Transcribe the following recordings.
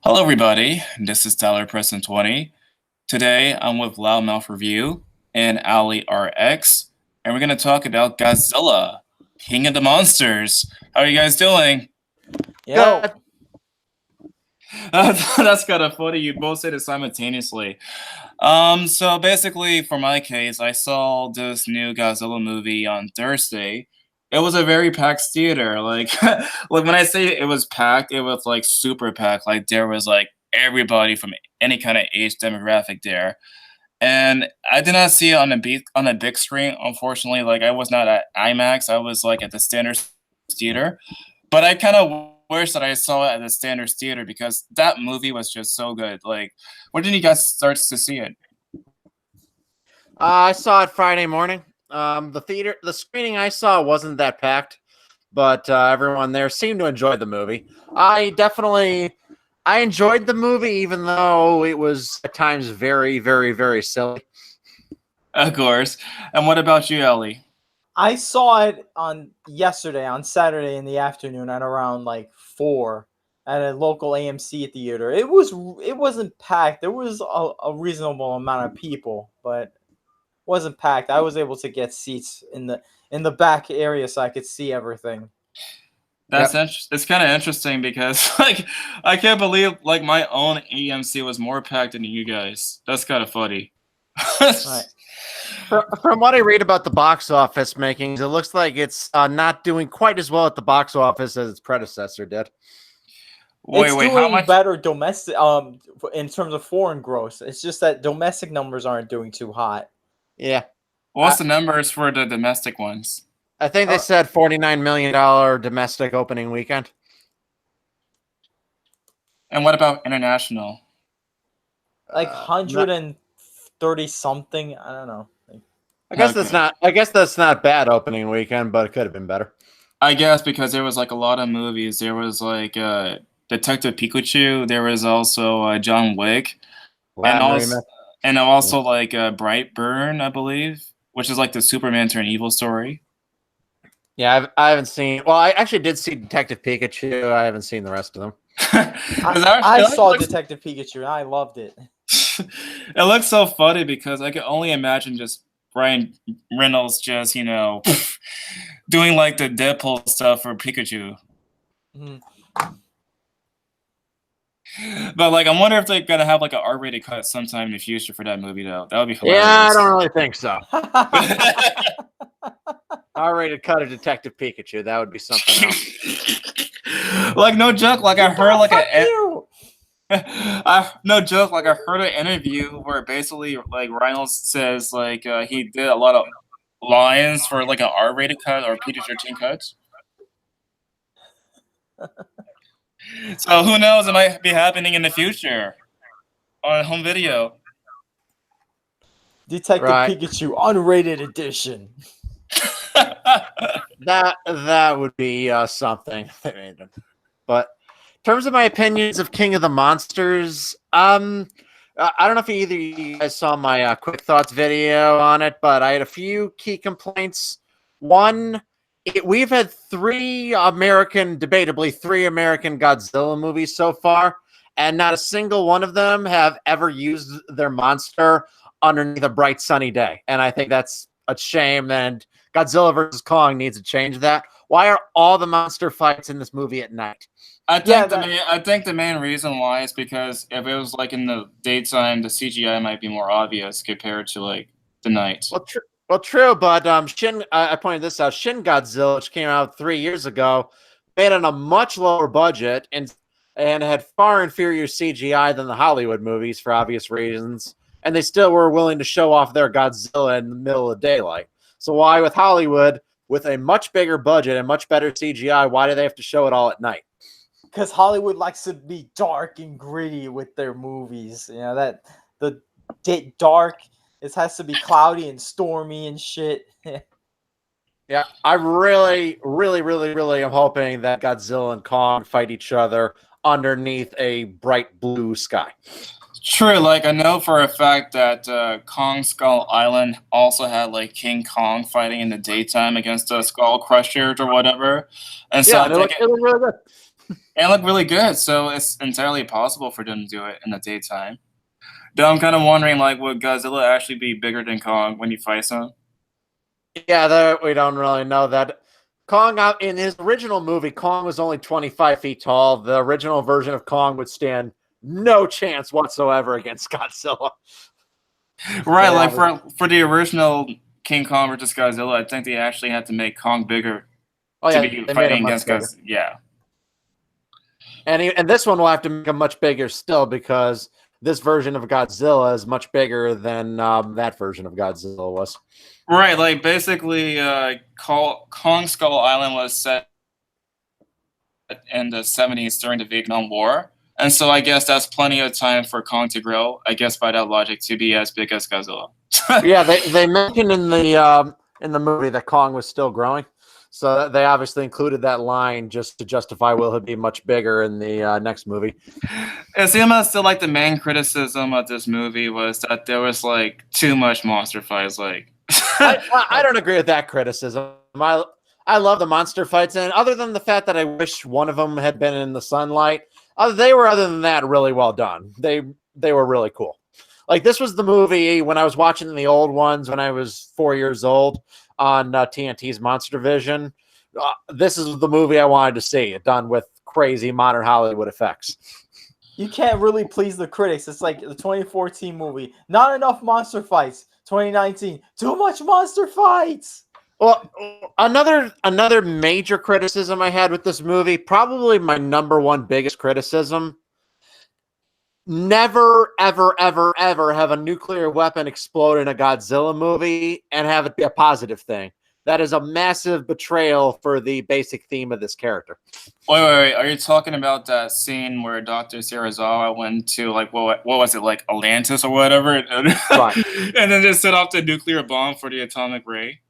Hello, everybody. This is Tyler Preston 20. Today, I'm with Loudmouth Review and Allie RX, and we're going to talk about Godzilla, King of the Monsters. How are you guys doing? Yo, That's kind of funny. You both said it simultaneously. So basically, for my case, I saw this new Godzilla movie on Thursday. It was a very packed theater. Like when I say it was packed, it was like super packed. Like there was like everybody from any kind of age demographic there. And I did not see it on a big screen, unfortunately. Like I was not at IMAX. I was like at the standard theater. But I kind of wish that I saw it at the standard theater because that movie was just so good. Like, when did you guys start to see it? I saw it Friday morning. The screening I saw wasn't that packed, but everyone there seemed to enjoy the movie. I enjoyed the movie, even though it was at times very, very, very silly. Of course. And what about you, Ellie? I saw it on yesterday, on Saturday in the afternoon at around like 4 at a local AMC theater. It wasn't packed. There was a reasonable amount of people, but it wasn't packed. I was able to get seats in the back area so I could see everything. It's kind of interesting because like I can't believe like my own AMC was more packed than you guys. That's kind of funny. Right. From what I read about the box office makings, it looks like it's not doing quite as well at the box office as its predecessor did. It's Wait, how doing much? better domestic in terms of foreign gross. It's just that domestic numbers aren't doing too hot. Yeah, What's the numbers for the domestic ones? I think they said $49 million domestic opening weekend. And what about international? Like 130 something. I don't know. I guess Okay. that's not bad opening weekend, but it could have been better. I guess because there was like a lot of movies. There was like Detective Pikachu. There was also John Wick, and Latin also remake. like Brightburn, I believe, which is like the Superman turned evil story. Yeah, I haven't seen. Well, I actually did see Detective Pikachu. I haven't seen the rest of them. I saw Detective Pikachu and I loved it. It looks so funny because I can only imagine just Ryan Reynolds just doing like the Deadpool stuff for Pikachu. Mhm. But like, I wonder if they're gonna have like an R-rated cut sometime in the future for that movie, though. That would be Yeah, I hilarious. don't really think so. R-rated cut of Detective Pikachu. That would be something else. Like no joke. Like I heard like Fuck you! no joke. Like I heard an interview where basically like Reynolds says like he did a lot of lines for like an R-rated cut or PG-13 cuts. So who knows? It might be happening in the future on home video. Detective Right. Pikachu unrated edition. That would be something. But in terms of my opinions of King of the Monsters, I don't know if either of you guys saw my quick thoughts video on it, but I had a few key complaints. One, we've had debatably three American Godzilla movies so far, and not a single one of them have ever used their monster underneath a bright sunny day. And I think that's a shame, and Godzilla versus Kong needs to change that. Why are all the monster fights in this movie at night? I think the main reason why is because if it was like in the daytime, the CGI might be more obvious compared to like the night. True, but I pointed this out. Shin Godzilla, which came out 3 years ago, made on a much lower budget and had far inferior CGI than the Hollywood movies for obvious reasons, and they still were willing to show off their Godzilla in the middle of daylight. So why, with Hollywood, with a much bigger budget and much better CGI, why do they have to show it all at night? Because Hollywood likes to be dark and gritty with their movies. You know that the dark. It has to be cloudy and stormy and shit. Yeah, I really, really, really, really am hoping that Godzilla and Kong fight each other underneath a bright blue sky. True, like I know for a fact that Kong Skull Island also had like King Kong fighting in the daytime against the Skull Crushers or whatever, and so Yeah, it looked really good. and look really good. So it's entirely possible for them to do it in the daytime. Though I'm kind of wondering, like, would Godzilla actually be bigger than Kong when he fights him? Yeah, we don't really know that. Kong, in his original movie, Kong was only 25 feet tall. The original version of Kong would stand no chance whatsoever against Godzilla. Right, Yeah, like for the original King Kong versus Godzilla, I think they actually had to make Kong bigger Oh to yeah, be they made fighting him much against bigger. Godzilla. Yeah. And this one will have to make him much bigger still because this version of Godzilla is much bigger than that version of Godzilla was. Right, like basically, Kong Skull Island was set in the 70s during the Vietnam War. And so I guess that's plenty of time for Kong to grow, I guess by that logic, to be as big as Godzilla. Yeah, they mentioned in the movie that Kong was still growing. So they obviously included that line just to justify will he be much bigger in the next movie. It seems still like the main criticism of this movie was that there was like too much monster fights. Like, I don't agree with that criticism. I love the monster fights, and other than the fact that I wish one of them had been in the sunlight, they were, other than that, really well done. They were really cool. Like, this was the movie when I was watching the old ones when I was 4 years old on TNT's Monster Vision. This is the movie I wanted to see, it done with crazy modern Hollywood effects. You can't really please the critics. It's like the 2014 movie. Not enough monster fights. 2019, too much monster fights. Well, another major criticism I had with this movie, probably my number one biggest criticism, never, ever, ever, ever have a nuclear weapon explode in a Godzilla movie and have it be a positive thing. That is a massive betrayal for the basic theme of this character. wait. Are you talking about that scene where Dr. Serizawa went to, like, what was it, like Atlantis or whatever? Right. And then just set off the nuclear bomb for the atomic ray?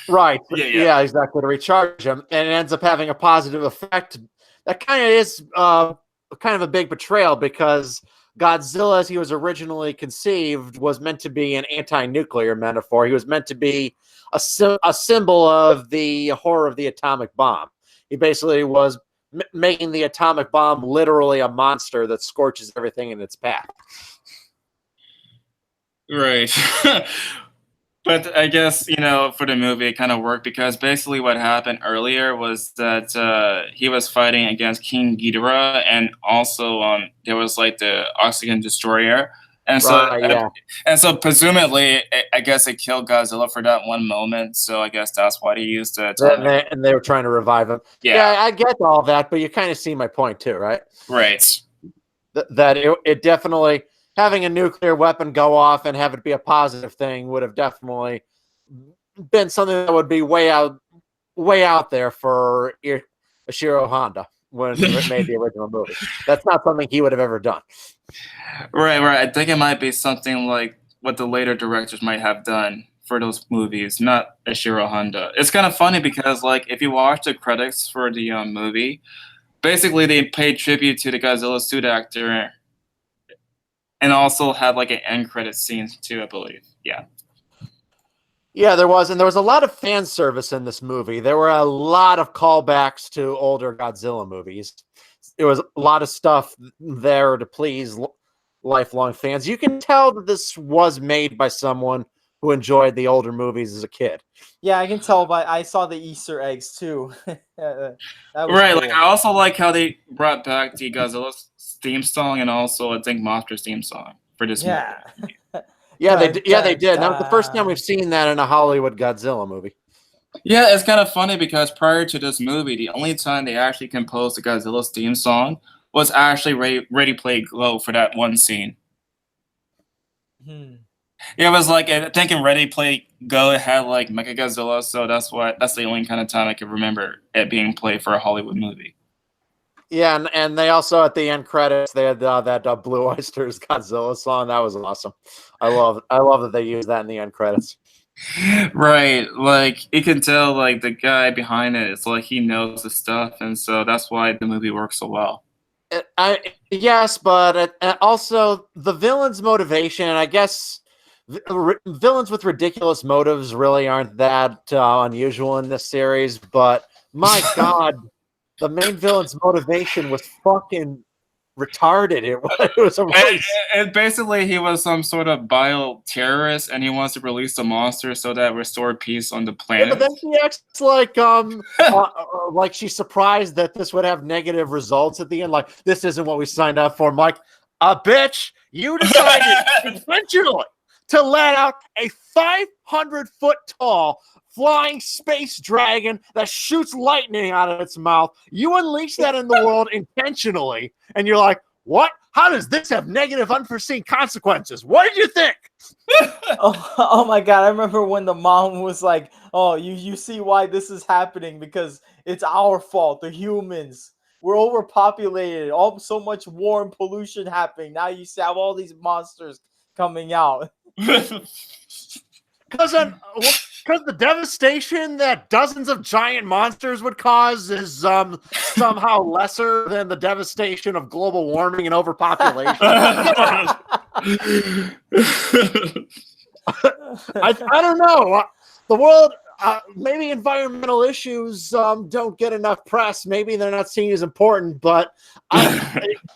Right. Yeah. Exactly. To recharge him. And it ends up having a positive effect. That kind of is kind of a big betrayal because Godzilla, as he was originally conceived, was meant to be an anti-nuclear metaphor. He was meant to be a symbol of the horror of the atomic bomb. He basically was making the atomic bomb literally a monster that scorches everything in its path. Right. But I guess, for the movie, it kind of worked because basically what happened earlier was that he was fighting against King Ghidorah, and also there was like the Oxygen Destroyer. And so presumably, I guess it killed Godzilla for that one moment. So I guess that's why they used the atomic. And they were trying to revive him. Yeah, I get all that, but you kind of see my point too, right? Right. That it definitely... having a nuclear weapon go off and have it be a positive thing would have definitely been something that would be way out there for Ishiro Honda when he made the original movie. That's not something he would have ever done. Right. I think it might be something like what the later directors might have done for those movies, not Ishiro Honda. It's kind of funny because, like, if you watch the credits for the movie, basically they paid tribute to the Godzilla suit actor. And also had like an end credit scene too, I believe. Yeah. Yeah, there was. And there was a lot of fan service in this movie. There were a lot of callbacks to older Godzilla movies. There was a lot of stuff there to please lifelong fans. You can tell that this was made by someone who enjoyed the older movies as a kid. Yeah, I can tell, but I saw the Easter eggs too. That was right. cool. Like, I also like how they brought back the Godzilla theme song and also I think Monster's theme song for this movie. They did. That was the first time we've seen that in a Hollywood Godzilla movie. Yeah, it's kind of funny because prior to this movie, the only time they actually composed the Godzilla's theme song was actually Ready Play Go for that one scene. Yeah, it was like, I think in Ready Play Go it had like Mechagodzilla, so that's the only kind of time I can remember it being played for a Hollywood movie. Yeah, and they also at the end credits they had that Blue Oyster's Godzilla song. That was awesome. I love that they used that in the end credits. Right, like you can tell, like the guy behind it, it's like he knows the stuff, and so that's why the movie works so well. Yes, but also the villain's motivation. I guess villains with ridiculous motives really aren't that unusual in this series. But my God. the main villain's motivation was fucking retarded. It was a really And basically, he was some sort of bioterrorist, and he wants to release the monster so that restore peace on the yeah, planet. but then she acts like she's surprised that this would have negative results at the end. Like, this isn't what we signed up for. I'm like, bitch, you decided intentionally to let out a 500-foot tall flying space dragon that shoots lightning out of its mouth. You unleash that in the world intentionally, and you're like, what? How does this have negative, unforeseen consequences? What did you think? Oh my god, I remember when the mom was like, oh, you see why this is happening, because it's our fault, the humans. We're overpopulated, so much war and pollution happening. Now you have all these monsters coming out. Because the devastation that dozens of giant monsters would cause is somehow lesser than the devastation of global warming and overpopulation. I don't know. The world, maybe environmental issues don't get enough press. Maybe they're not seen as important, but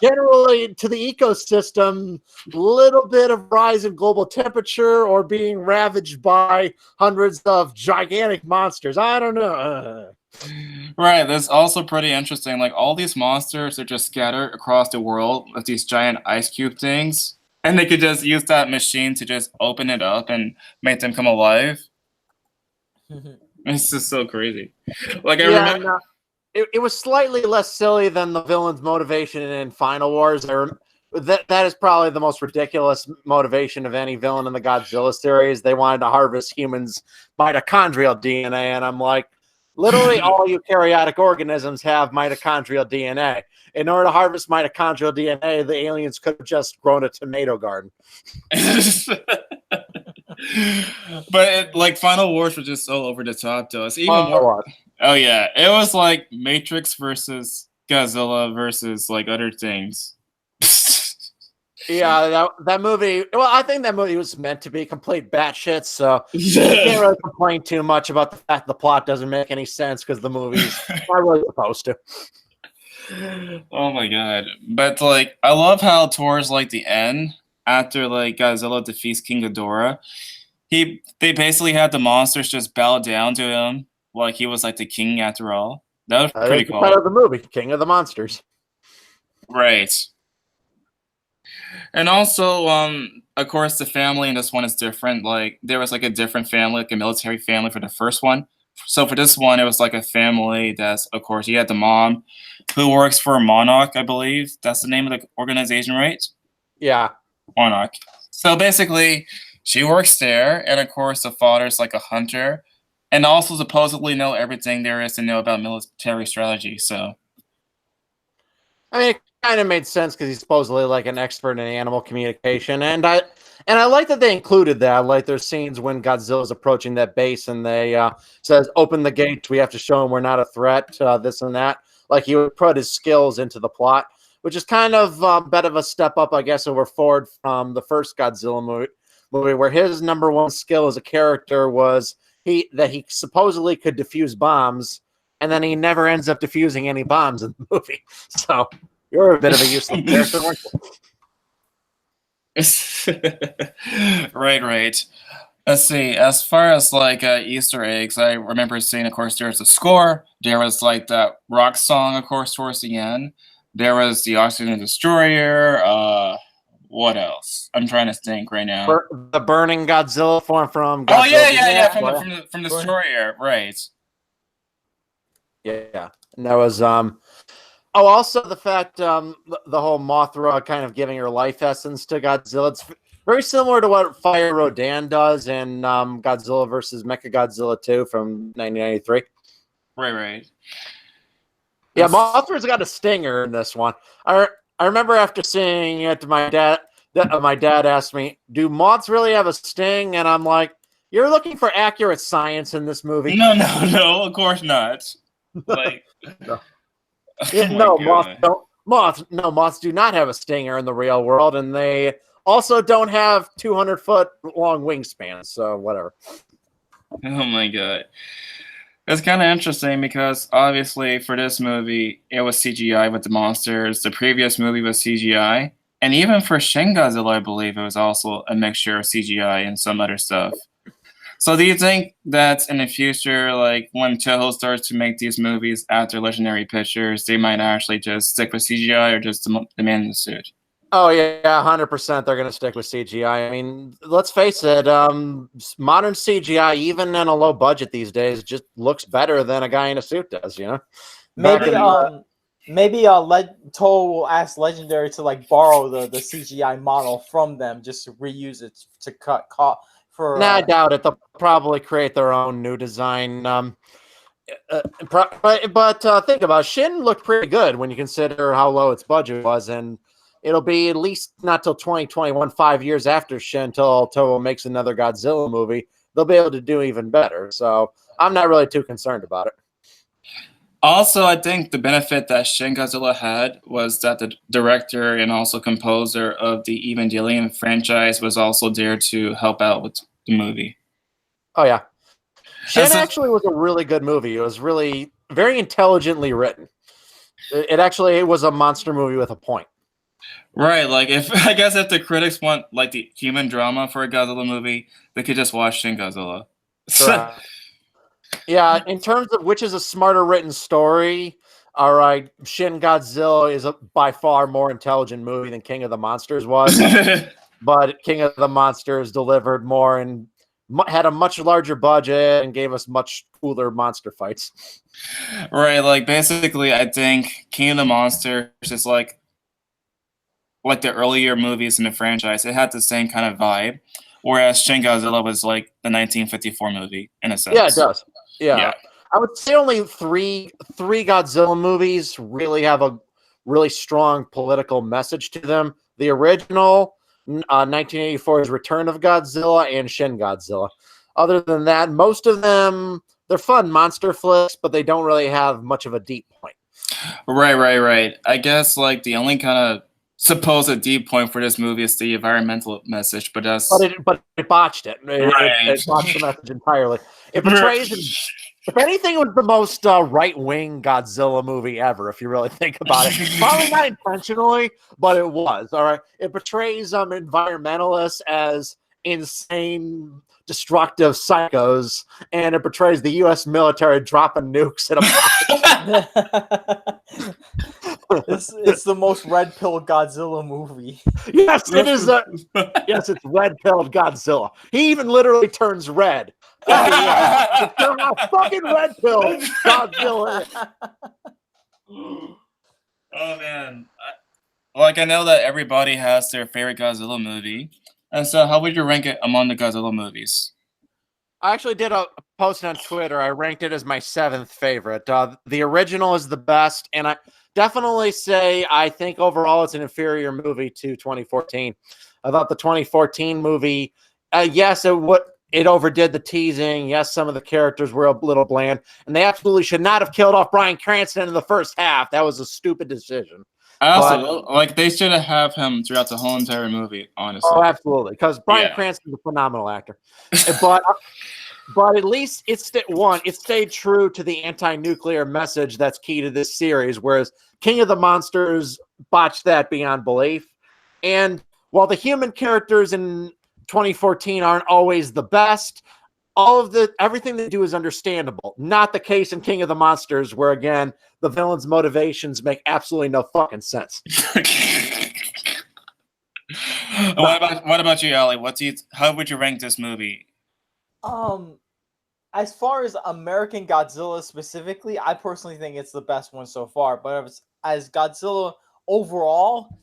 generally to the ecosystem, little bit of rise in global temperature or being ravaged by hundreds of gigantic monsters. I don't know. Right, that's also pretty interesting. Like, all these monsters are just scattered across the world with these giant ice cube things, and they could just use that machine to just open it up and make them come alive. It's just so crazy. Like, I remember. It was slightly less silly than the villain's motivation in Final Wars. That is probably the most ridiculous motivation of any villain in the Godzilla series. They wanted to harvest humans' mitochondrial DNA, and I'm like, literally all eukaryotic organisms have mitochondrial DNA. In order to harvest mitochondrial DNA, the aliens could have just grown a tomato garden. But like, Final Wars was just so over the top, though. It's even more. Oh yeah, it was like Matrix versus Godzilla versus like other things. Yeah, that movie. Well, I think that movie was meant to be complete batshit, so you can't really complain too much about the fact the plot doesn't make any sense because the movie's not really supposed to. Oh my god! But like, I love how towards like the end, after like Godzilla defeats King Ghidorah, they basically had the monsters just bow down to him, like he was like the king after all. That was pretty cool. Part of the movie, King of the Monsters. Right. And also, of course, the family in this one is different. Like, there was like a different family, like a military family for the first one. So for this one, it was like a family that's, of course, you had the mom who works for Monarch, I believe. That's the name of the organization, right? Yeah. Monarch. So basically, she works there, and of course, the father's like a hunter, and also supposedly know everything there is to know about military strategy. So, I mean, it kind of made sense because he's supposedly like an expert in animal communication, and I like that they included that. Like, there's scenes when Godzilla's approaching that base, and they says, "Open the gate. We have to show him we're not a threat." This and that. Like, he would put his skills into the plot, which is kind of a bit of a step up, I guess, over Ford from the first Godzilla movie, where his number one skill as a character was that he supposedly could defuse bombs, and then he never ends up defusing any bombs in the movie. So you're a bit of a useless character, weren't you? Right. Let's see. As far as like Easter eggs, I remember seeing, of course, there was a score. There was like that rock song, of course, towards the end. There was the Oxygen Destroyer. What else? I'm trying to think right now. The burning Godzilla form from Godzilla. Oh yeah. From the Destroyer, right? Yeah, and that was also the fact the whole Mothra kind of giving her life essence to Godzilla. It's very similar to what Fire Rodan does in Godzilla versus Mechagodzilla 2 from 1993. Right. Yeah, Mothra's got a stinger in this one. I remember after seeing it, my dad asked me, "Do moths really have a sting?" And I'm like, "You're looking for accurate science in this movie." No, of course not. Like, no. Moths do not have a stinger in the real world, and they also don't have 200-foot long wingspans. So whatever. Oh my god. It's kind of interesting because obviously for this movie, it was CGI with the monsters. The previous movie was CGI. And even for Shin Godzilla, I believe it was also a mixture of CGI and some other stuff. So do you think that in the future, like when Toho starts to make these movies after Legendary Pictures, they might actually just stick with CGI or just the man in the suit? Oh yeah, 100%. They're going to stick with CGI. I mean, let's face it. Modern CGI, even in a low budget these days, just looks better than a guy in a suit does. You know. Back Maybe in maybe Toei will ask Legendary to like borrow the CGI model from them, just to reuse it to cut cost for. Nah, I doubt it. They'll probably create their own new design. But think about it. Shin looked pretty good when you consider how low its budget was, and it'll be at least not till 2021, 5 years after Shin, till Toho makes another Godzilla movie. They'll be able to do even better. So I'm not really too concerned about it. Also, I think the benefit that Shin Godzilla had was that the director and also composer of the Evangelion franchise was also there to help out with the movie. Oh yeah, Shin That's a- actually was a really good movie. It was really very intelligently written. It was a monster movie with a point. Right, like if I guess if the critics want like the human drama for a Godzilla movie, they could just watch Shin Godzilla. Correct. Yeah, in terms of which is a smarter written story, all right, Shin Godzilla is by far more intelligent movie than King of the Monsters was, but King of the Monsters delivered more and had a much larger budget and gave us much cooler monster fights. Right, like basically, I think King of the Monsters is like the earlier movies in the franchise. It had the same kind of vibe, whereas Shin Godzilla was like the 1954 movie in a sense. Yeah, it does. Yeah. Yeah. I would say only three Godzilla movies really have a really strong political message to them. The original, 1984's Return of Godzilla and Shin Godzilla. Other than that, most of them, they're fun monster flicks, but they don't really have much of a deep point. Right. I guess like the only kind of supposed deep point for this movie is the environmental message, but that's But it botched it. It botched the message entirely. It portrays, if anything, it was the most right-wing Godzilla movie ever, if you really think about it. Probably not intentionally, but it was. All right. It portrays environmentalists as insane, destructive psychos, and it portrays the U.S. military dropping nukes at a It's the most red pill Godzilla movie. Yes, it is. Yes, it's red-pilled Godzilla. He even literally turns red. Turn off fucking red-pilled Godzilla. Oh man, I know that everybody has their favorite Godzilla movie, and so how would you rank it among the Godzilla movies? I actually did a post on Twitter. I ranked it as my 7th favorite. The original is the best, and I definitely say I think overall it's an inferior movie to 2014. I thought the 2014 movie, yes, it overdid the teasing. Yes, some of the characters were a little bland, and they absolutely should not have killed off Bryan Cranston in the first half. That was a stupid decision. Like they should have him throughout the whole entire movie, honestly. Oh, absolutely, because Bryan Cranston's a phenomenal actor. But at least it stayed true to the anti-nuclear message that's key to this series, whereas King of the Monsters botched that beyond belief. And while the human characters in 2014 aren't always the best, everything they do is understandable. Not the case in King of the Monsters, where again the villain's motivations make absolutely no fucking sense. What about you, Allie? How would you rank this movie? As far as American Godzilla specifically, I personally think it's the best one so far. But as Godzilla overall,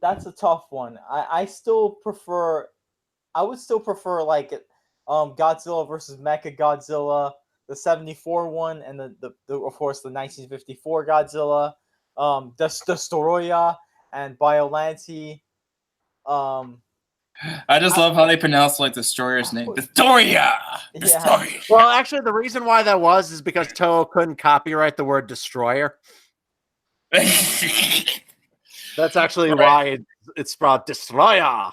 that's a tough one. I would still prefer like Godzilla versus Mecha Godzilla, the 74 one, and the of course the 1954 Godzilla, Destoroyah and Biollante. I just love how they pronounce like Destroyer's name. Destroyer! Destroyer! Yeah. Well, actually, the reason why that was is because Toho couldn't copyright the word destroyer. That's actually why it's brought Destroyer.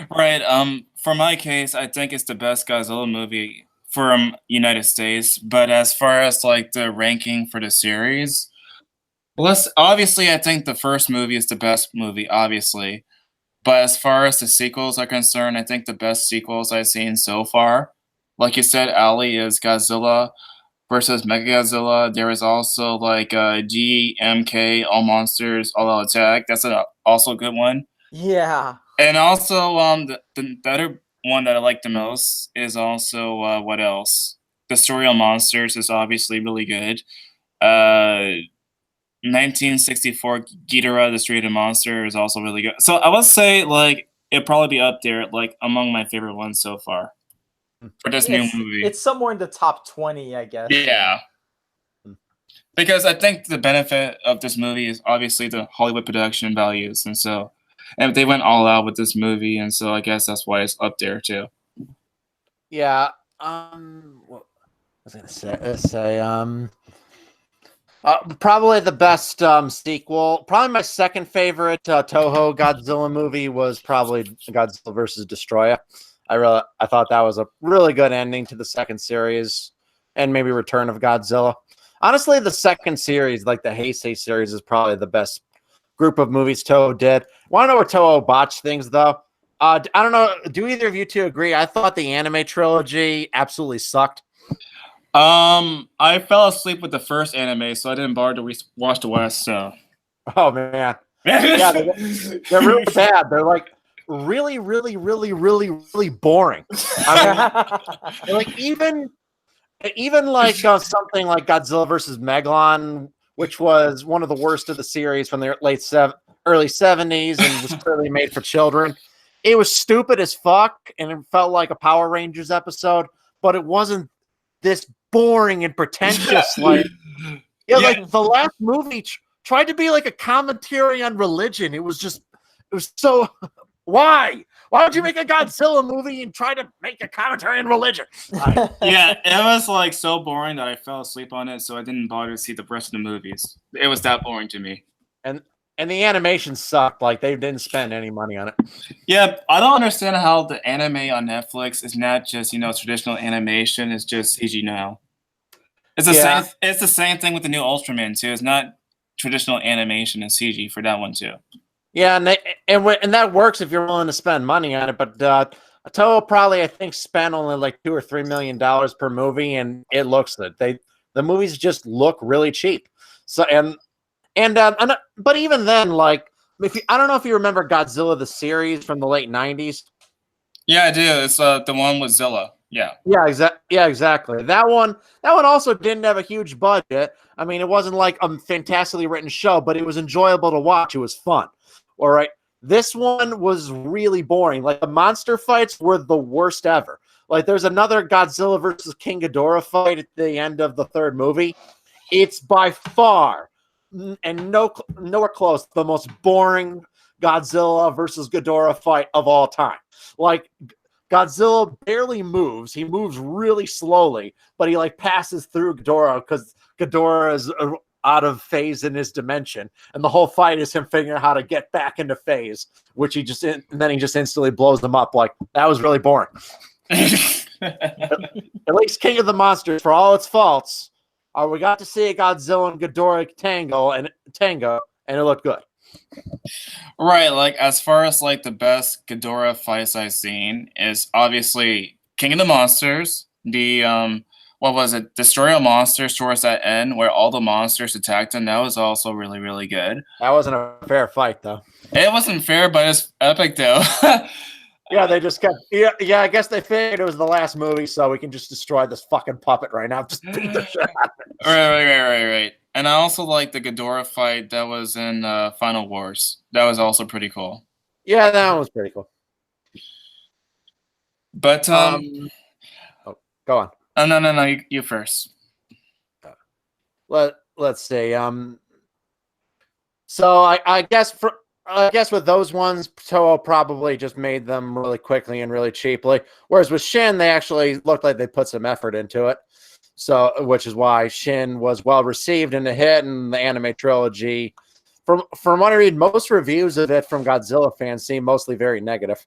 Right. for my case, I think it's the best Godzilla movie from United States. But as far as like the ranking for the series, obviously I think the first movie is the best movie, obviously. But as far as the sequels are concerned, I think the best sequels I've seen so far, like you said, Allie, is Godzilla versus Mechagodzilla. There is also like GMK, All Monsters, All Out Attack. That's also a good one. Yeah. And also, the other one that I like the most is also what else? The Story of Monsters is obviously really good. 1964 Ghidorah, The Street of Monster is also really good. So I would say like it'd probably be up there, like among my favorite ones so far for this new movie. It's somewhere in the top 20, I guess. Yeah. Because I think the benefit of this movie is obviously the Hollywood production values, and they went all out with this movie, and so I guess that's why it's up there too. Yeah. What was I gonna say? Probably the best sequel. Probably my second favorite Toho Godzilla movie was probably Godzilla versus Destroyer. I thought that was a really good ending to the second series, and maybe Return of Godzilla. Honestly, the second series, like the Heisei series, is probably the best group of movies Toho did. Want to know where Toho botched things, though? I don't know. Do either of you two agree? I thought the anime trilogy absolutely sucked. I fell asleep with the first anime, so I didn't bother to watch the rest. So, oh man, yeah, they're really bad. They're like really, really, really, really, really boring. I mean, like even like something like Godzilla versus Megalon, which was one of the worst of the series from the early 70s and was clearly made for children. It was stupid as fuck, and it felt like a Power Rangers episode, but it wasn't this boring and pretentious. Like the last movie tried to be like a commentary on religion. It was so why would you make a Godzilla movie and try to make a commentary on religion? Yeah, it was like so boring that I fell asleep on it, so I didn't bother to see the rest of the movies. It was that boring to me. And the animation sucked. Like, they didn't spend any money on it. Yeah, I don't understand how the anime on Netflix is not just, traditional animation. It's just CG now. It's the same thing with the new Ultraman, too. It's not traditional animation and CG for that one, too. Yeah, and that works if you're willing to spend money on it. But Toho probably, I think, spent only like $2 or $3 million per movie, and it looks good. The movies just look really cheap. So but even then, like, I don't know if you remember Godzilla the series from the late 90s. Yeah, I do. It's the one with Zilla. Yeah. Yeah, exactly. That one also didn't have a huge budget. I mean, it wasn't like a fantastically written show, but it was enjoyable to watch. It was fun. All right. This one was really boring. Like, the monster fights were the worst ever. Like, there's another Godzilla versus King Ghidorah fight at the end of the third movie. It's by far and nowhere close the most boring Godzilla versus Ghidorah fight of all time. Like, Godzilla barely moves. He moves really slowly, but he like passes through Ghidorah because Ghidorah is out of phase in his dimension, and the whole fight is him figuring out how to get back into phase, which and then he just instantly blows them up. Like, that was really boring. At least King of the Monsters, for all its faults, we got to see a Godzilla and Ghidorah tango, and it looked good. Right, like, as far as like the best Ghidorah fights I've seen is obviously King of the Monsters, the what was it, Destroyer of Monsters towards that end where all the monsters attacked him. That was also really, really good. That wasn't a fair fight, though. It wasn't fair, but it's epic though. Yeah, they just kept. Yeah, I guess they figured it was the last movie, so we can just destroy this fucking puppet right now. Just beat the shit out of it. Right. And I also like the Ghidorah fight that was in Final Wars. That was also pretty cool. Yeah, that one was pretty cool. But go on. Oh, no, you first. Let's see. So I guess with those ones, Toho probably just made them really quickly and really cheaply. Whereas with Shin, they actually looked like they put some effort into it. So, which is why Shin was well received and a hit, and the anime trilogy, from what I read, most reviews of it from Godzilla fans seem mostly very negative.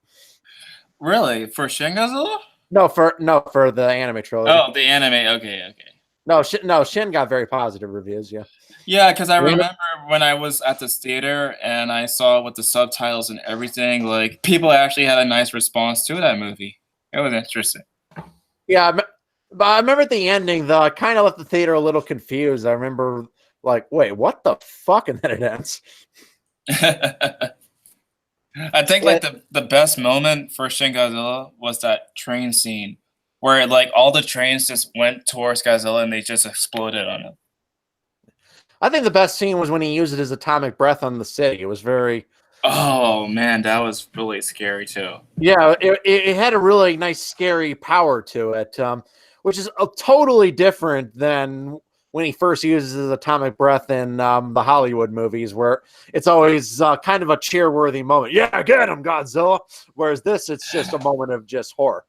Really? For Shin Godzilla? No, for the anime trilogy. Oh, the anime. Okay. No, Shin got very positive reviews. Yeah. Yeah, because I The anime- remember when I was at this theater and I saw with the subtitles and everything, like people actually had a nice response to that movie. It was interesting. Yeah, but I remember at the ending, though, I kind of left the theater a little confused. I remember, like, wait, what the fuck? And then it ends. I think like the best moment for Shin Godzilla was that train scene where like all the trains just went towards Godzilla and they just exploded on him. I think the best scene was when he used his atomic breath on the city. It was very... Oh man, that was really scary too. Yeah, it had a really nice, scary power to it, which is totally different than when he first uses his atomic breath in the Hollywood movies, where it's always kind of a cheer-worthy moment. Yeah, get him, Godzilla. Whereas this, it's just a moment of just horror.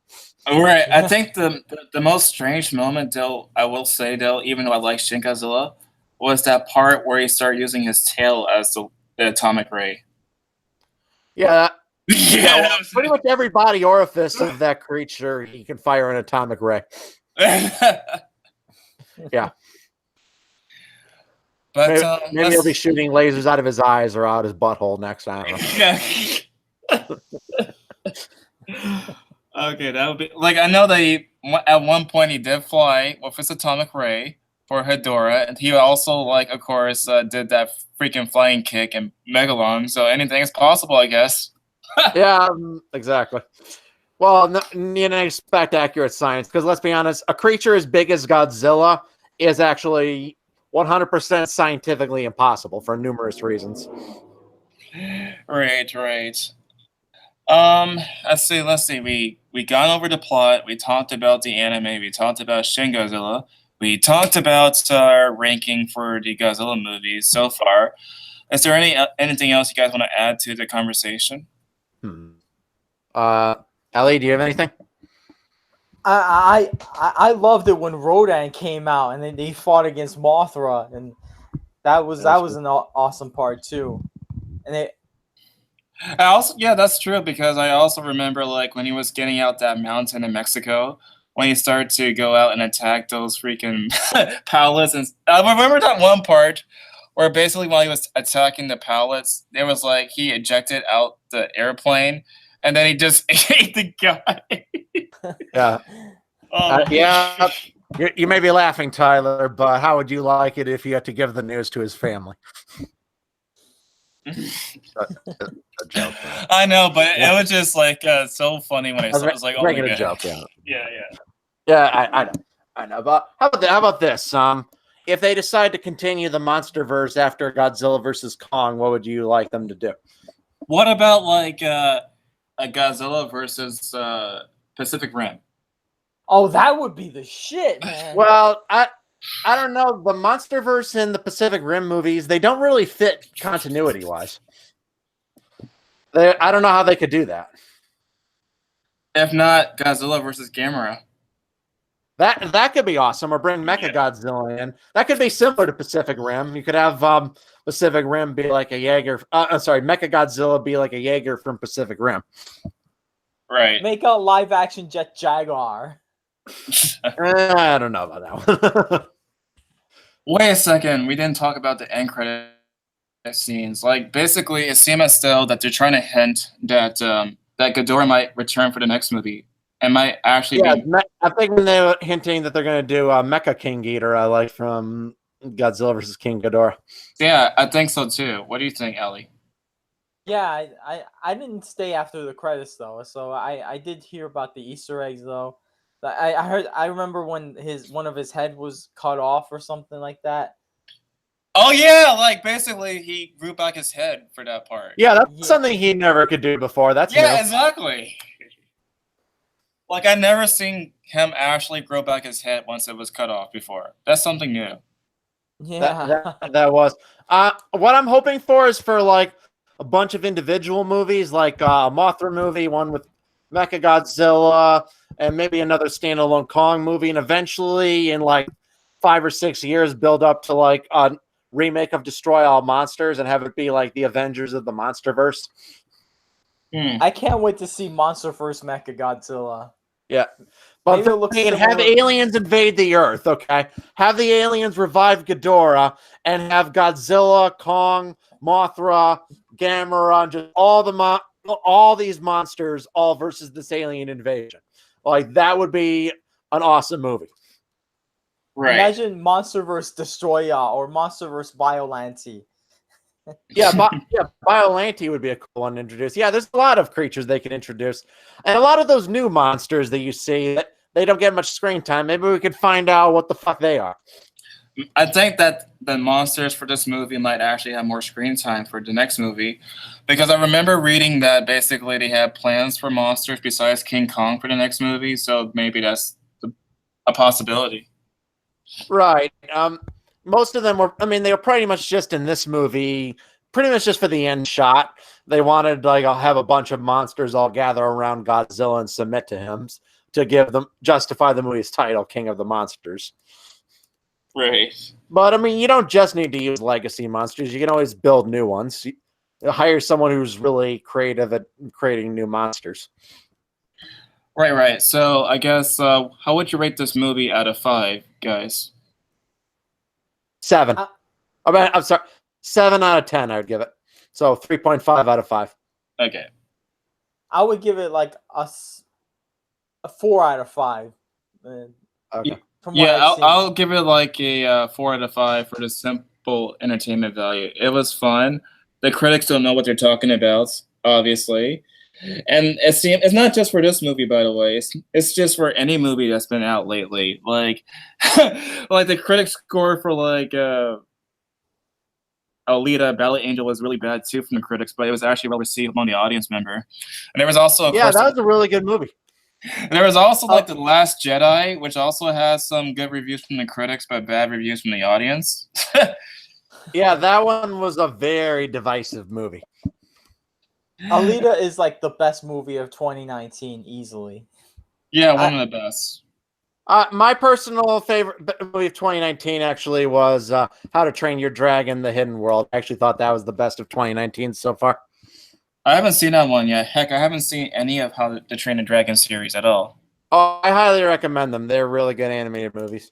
Right. I think the most strange moment, though, I will say, though, even though I like Shin Godzilla, was that part where he started using his tail as the atomic ray. Yeah, Yeah, well, pretty much every body orifice of that creature, he can fire an atomic ray. Yeah. But maybe he'll be shooting lasers out of his eyes or out his butthole next. I don't know. Yeah. Okay, that would be like, I know that he at one point he did fly with his atomic ray for Hedorah, and he also, like, of course, did that freaking flying kick in Megalon. So anything is possible, I guess. Yeah, exactly. Well, you didn't expect accurate science because let's be honest, a creature as big as Godzilla is actually 100% scientifically impossible for numerous reasons. Right. Let's see. We gone over the plot. We talked about the anime. We talked about Shin Godzilla. We talked about our ranking for the Godzilla movies so far. Is there anything else you guys want to add to the conversation? Ellie, do you have anything? I loved it when Rodan came out and then they fought against Mothra, and that was an awesome part too. And Yeah, that's true, because I also remember like when he was getting out that mountain in Mexico, when he started to go out and attack those freaking pallets. And I remember that one part where basically while he was attacking the pallets, it was like he ejected out the airplane and then he just ate the guy. Yeah. Yeah. You may be laughing, Tyler, but how would you like it if you had to give the news to his family? A joke. Man. I know, but it was just like so funny when I saw it. I was like, oh my God. Joke, Yeah. I know. But how about this? If they decide to continue the MonsterVerse after Godzilla versus Kong, what would you like them to do? What about like a Godzilla versus Pacific Rim? Oh, that would be the shit, man. Well, I don't know. The MonsterVerse and the Pacific Rim movies, they don't really fit continuity-wise. I don't know how they could do that. If not, Godzilla versus Gamera. That could be awesome. Or bring Mechagodzilla in. That could be similar to Pacific Rim. You could have Pacific Rim be like a Jaeger. Mechagodzilla be like a Jaeger from Pacific Rim. Right. Make a live-action Jet Jaguar. I don't know about that one. Wait a second. We didn't talk about the end credit scenes. Like, basically, it seems as though that they're trying to hint that that Ghidorah might return for the next movie. It might actually be... I think when they were hinting that they're going to do Mecha King Ghidorah, like from Godzilla versus King Ghidorah. Yeah, I think so too. What do you think, Ellie? Yeah, I didn't stay after the credits though, so I did hear about the Easter eggs though. I remember when one of his head was cut off or something like that. Oh yeah, like basically he grew back his head for that part. Yeah, that's something he never could do before. That's yeah, new. Exactly. Like, I never seen him actually grow back his head once it was cut off before. That's something new. Yeah, that was. What I'm hoping for is for like a bunch of individual movies, like a Mothra movie, one with Mechagodzilla, and maybe another standalone Kong movie, and eventually in like 5 or 6 years build up to like a remake of Destroy All Monsters and have it be like the Avengers of the MonsterVerse. I can't wait to see Monster vs. Mechagodzilla. Yeah. But Maybe it looks and have similar. aliens invade the Earth, okay? Have the aliens revive Ghidorah and have Godzilla, Kong, Mothra, Gamera, and just all these monsters all versus this alien invasion. Like that would be an awesome movie. Right. Imagine Monster vs. Destroya or Monster vs. Biollante. Yeah, Biollante would be a cool one to introduce. Yeah, there's a lot of creatures they can introduce. And a lot of those new monsters that you see, that they don't get much screen time. Maybe we could find out what the fuck they are. I think that the monsters for this movie might actually have more screen time for the next movie, because I remember reading that basically they had plans for monsters besides King Kong for the next movie, so maybe that's a possibility. Right. Most of them were, I mean, they were pretty much just in this movie, pretty much just for the end shot. They wanted, like, I'll have a bunch of monsters all gather around Godzilla and submit to him to justify the movie's title, King of the Monsters. Right. But, I mean, you don't just need to use legacy monsters. You can always build new ones. You hire someone who's really creative at creating new monsters. Right. So I guess, how would you rate this movie out of 5, guys? 7. I'm sorry. 7 out of 10, I would give it. So 3.5 out of 5. Okay. I would give it like a 4 out of 5. Okay. Yeah, I'll give it like a 4 out of 5 for the simple entertainment value. It was fun. The critics don't know what they're talking about, obviously. And it's not just for this movie, by the way. It's just for any movie that's been out lately. Like, like the critic score for like Alita, Ballet Angel was really bad too from the critics, but it was actually well received among the audience member. And there was also, that was a really good movie. There was also like The Last Jedi, which also has some good reviews from the critics, but bad reviews from the audience. Yeah, that one was a very divisive movie. Alita is like the best movie of 2019, easily. Yeah, one of the best. My personal favorite movie of 2019 actually was How to Train Your Dragon: The Hidden World. I actually thought that was the best of 2019 so far. I haven't seen that one yet. Heck, I haven't seen any of How to Train a Dragon series at all. Oh, I highly recommend them. They're really good animated movies.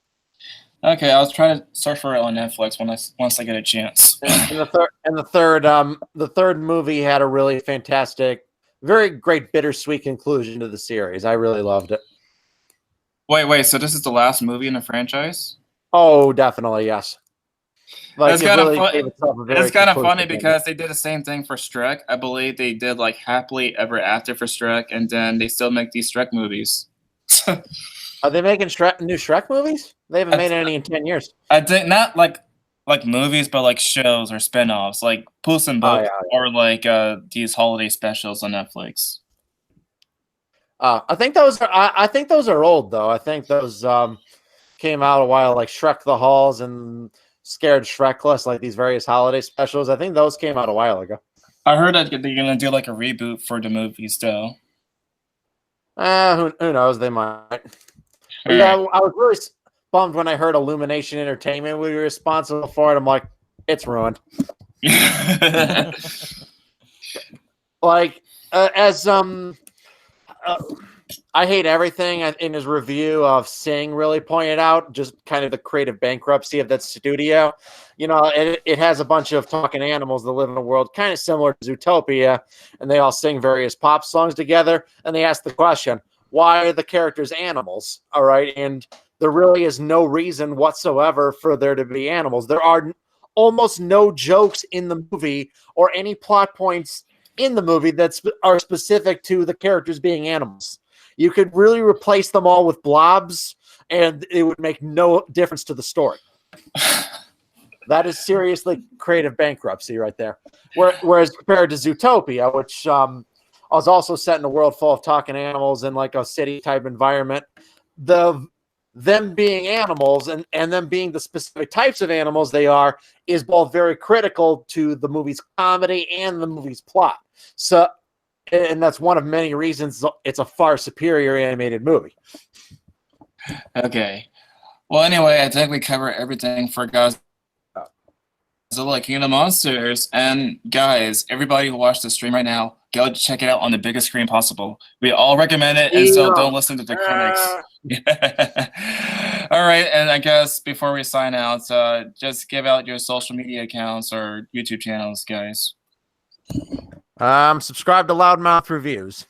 Okay, I'll try to search for it on Netflix once I get a chance. And the third movie had a really fantastic, very great bittersweet conclusion to the series. I really loved it. Wait, so this is the last movie in the franchise? Oh, definitely, yes. Like, It's kind of it's kind of funny because they did the same thing for Shrek. I believe they did like Happily Ever After for Shrek, and then they still make these Shrek movies. Are they making new Shrek movies? They haven't made any in 10 years. I think not like movies, but like shows or spin-offs, like Puss in Boots, or like these holiday specials on Netflix. I think those are old though. I think those came out a while, like Shrek the Halls and Scared Shrekless, like these various holiday specials. I think those came out a while ago. I heard that they're gonna do like a reboot for the movies though. Who knows? They might. Yeah, I was really bummed when I heard Illumination Entertainment would be responsible for it. I'm like, it's ruined. Like, I hate everything in his review of Sing really pointed out, just kind of the creative bankruptcy of that studio. You know, it has a bunch of talking animals that live in a world kind of similar to Zootopia, and they all sing various pop songs together, and they ask the question, why are the characters animals? All right, and there really is no reason whatsoever for there to be animals. There are almost no jokes in the movie or any plot points in the movie that are specific to the characters being animals. You could really replace them all with blobs, and it would make no difference to the story. That is seriously creative bankruptcy right there. Whereas compared to Zootopia, which was also set in a world full of talking animals in like a city-type environment, them being animals and them being the specific types of animals they are is both very critical to the movie's comedy and the movie's plot. So, and that's one of many reasons it's a far superior animated movie. Okay. Well, anyway, I think we cover everything for Godzilla Godzilla King of the Monsters. And guys, everybody who watched the stream right now, go check it out on the biggest screen possible. We all recommend it, and so don't listen to the critics. All right, and I guess before we sign out, just give out your social media accounts or YouTube channels, guys. Subscribe to Loudmouth Reviews.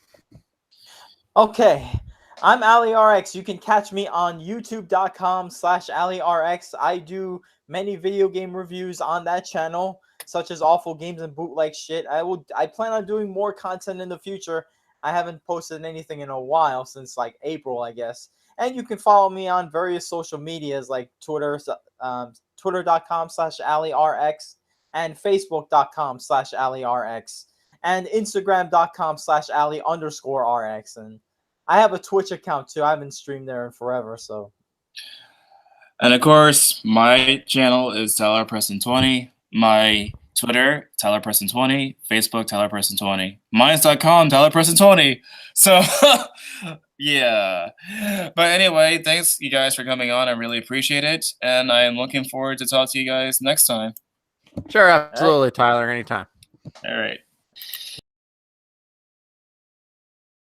Okay, I'm Allie RX. You can catch me on youtube.com/Allie RX. I do many video game reviews on that channel, such as awful games and bootleg shit. I plan on doing more content in the future. I haven't posted anything in a while, since like April, I guess. And you can follow me on various social medias like Twitter, twitter.com/Allie RX and facebook.com/Allie RX and instagram.com/Allie_RX. And I have a Twitch account too. I haven't streamed there in forever, so. And of course, my channel is TylerPreston20. My Twitter, TylerPreston20. Facebook, TylerPreston20. Mines.com, TylerPreston20. So, yeah. But anyway, thanks you guys for coming on. I really appreciate it. And I am looking forward to talk to you guys next time. Sure, absolutely, Tyler. Anytime. All right.